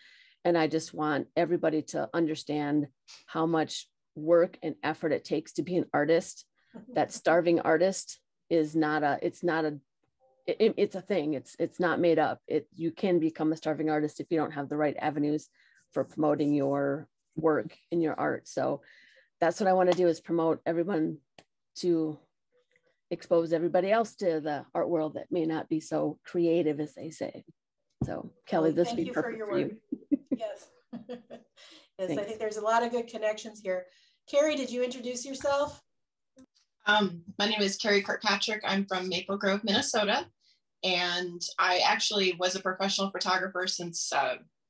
And I just want everybody to understand how much work and effort it takes to be an artist. That starving artist is not a it's a thing. It's not made up. You can become a starving artist if you don't have the right avenues for promoting your work and your art. So that's what I want to do, is promote everyone, to expose everybody else to the art world that may not be so creative as they say. So Kelly, this would be perfect for you. Yes. Yes, thanks. I think there's a lot of good connections here. Carrie, did you introduce yourself? My name is Carrie Kirkpatrick. I'm from Maple Grove, Minnesota. And I actually was a professional photographer since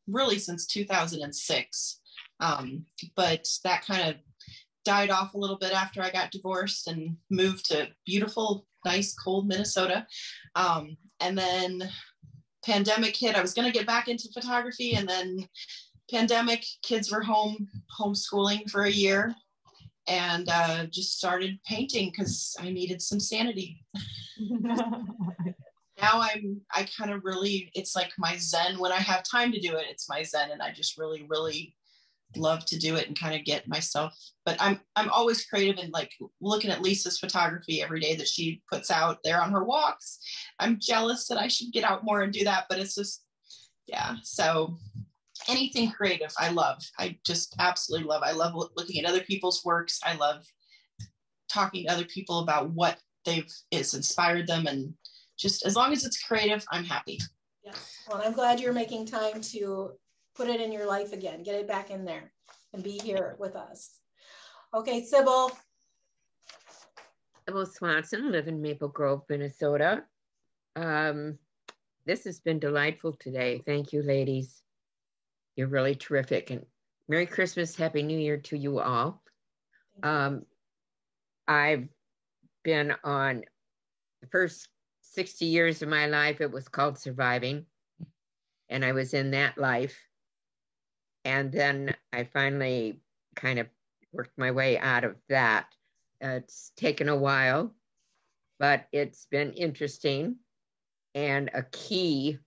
really since 2006. But that kind of died off a little bit after I got divorced and moved to beautiful, nice, cold Minnesota. And then pandemic hit. I was going to get back into photography, and then pandemic, kids were home, homeschooling for a year, and just started painting because I needed some sanity. Now I kind of really, it's like my zen. When I have time to do it, it's my zen, and I just really, really love to do it and kind of get myself. But I'm always creative, and like looking at Lisa's photography every day that she puts out there on her walks. I'm jealous that I should get out more and do that, but it's just, yeah. So anything creative, I love. I just absolutely love. I love looking at other people's works. I love talking to other people about what it's inspired them, and just as long as it's creative, I'm happy. Yes. Well, I'm glad you're making time to put it in your life again, get it back in there and be here with us. Okay, Sybil. Sybil Swanson, live in Maple Grove, Minnesota. This has been delightful today. Thank you, ladies. You're really terrific. And Merry Christmas, Happy New Year to you all. I've been on the first 60 years of my life, it was called surviving. And I was in that life. And then I finally kind of worked my way out of that. It's taken a while, but it's been interesting. And a key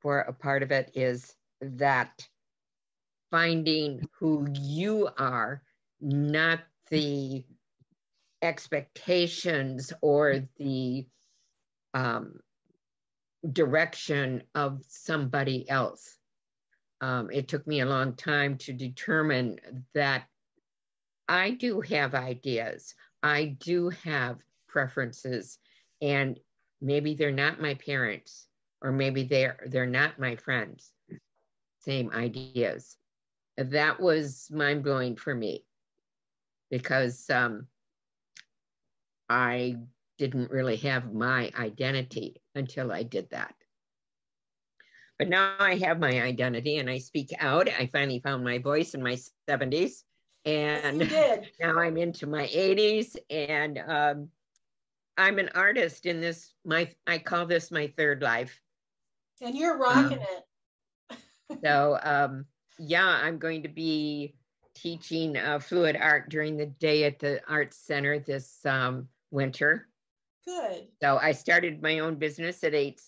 for a part of it is that finding who you are, not the expectations or the direction of somebody else. It took me a long time to determine that I do have ideas. I do have preferences, and maybe they're not my parents, or maybe they're not my friends. Same ideas. That was mind-blowing for me, because I didn't really have my identity until I did that. But now I have my identity and I speak out. I finally found my voice in my 70s, and now I'm into my 80s, and I'm an artist in this, I call this my third life. And you're rocking it. So yeah, I'm going to be teaching fluid art during the day at the Arts Center this winter. Good. So I started my own business at age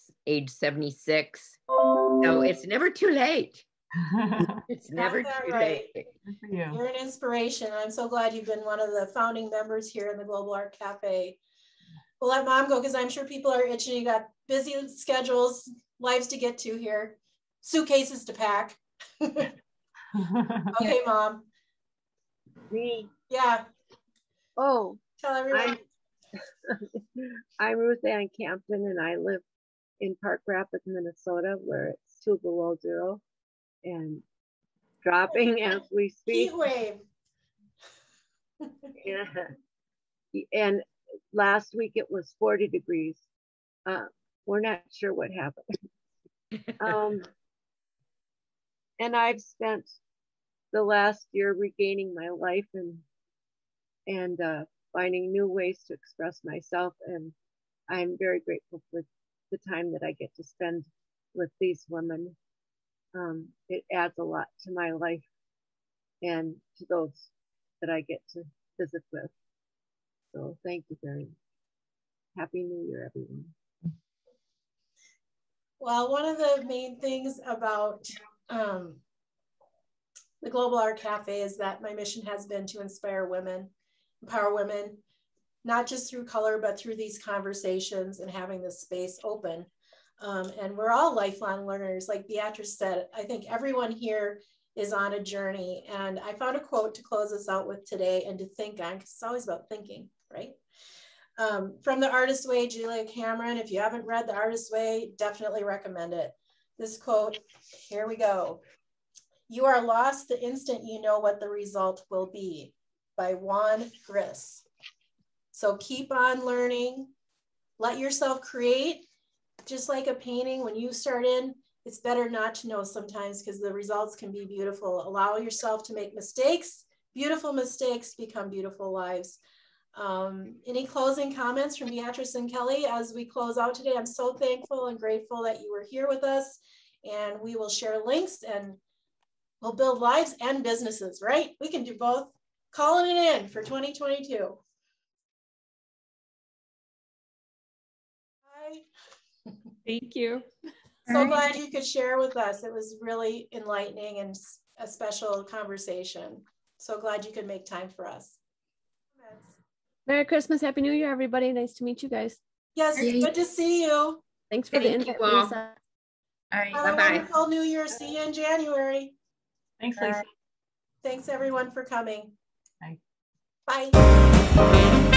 76. So it's never too late. It's never too late. You're an inspiration. I'm so glad you've been one of the founding members here in the Global Art Cafe. We'll let Mom go because I'm sure people are itching. You got busy schedules, lives to get to here, suitcases to pack. Okay, Mom. Me? Yeah. Oh. Tell everyone. I'm Ruth Ann Campton, and I live in Park Rapids, Minnesota, where it's 2 below zero and dropping as we speak. Heat wave. Yeah. And last week it was 40 degrees. We're not sure what happened. And I've spent the last year regaining my life and finding new ways to express myself. And I'm very grateful for the time that I get to spend with these women. It adds a lot to my life and to those that I get to visit with. So thank you very much. Happy New Year, everyone. Well, one of the main things about the Global Art Cafe is that my mission has been to inspire women, empower women, not just through color, but through these conversations and having this space open. And we're all lifelong learners. Like Beatrice said, I think everyone here is on a journey. And I found a quote to close us out with today and to think on, because it's always about thinking, right? From The Artist's Way, Julia Cameron. If you haven't read The Artist's Way, definitely recommend it. This quote, here we go. "You are lost the instant you know what the result will be," by Juan Gris. So keep on learning, let yourself create. Just like a painting, when you start in, it's better not to know sometimes because the results can be beautiful. Allow yourself to make mistakes. Beautiful mistakes become beautiful lives. Any closing comments from Beatrice and Kelly as we close out today? I'm so thankful and grateful that you were here with us, and we will share links and we'll build lives and businesses, right? We can do both. Calling it in for 2022. Bye. Thank you. So glad you could share with us. It was really enlightening and a special conversation. So glad you could make time for us. Merry Christmas, Happy New Year, everybody. Nice to meet you guys. Yes, good to see you. Thanks for the invite, Lisa. All right, Have a wonderful New Year. See you in January. Thanks, Lisa. Thanks everyone for coming. Bye. Bye.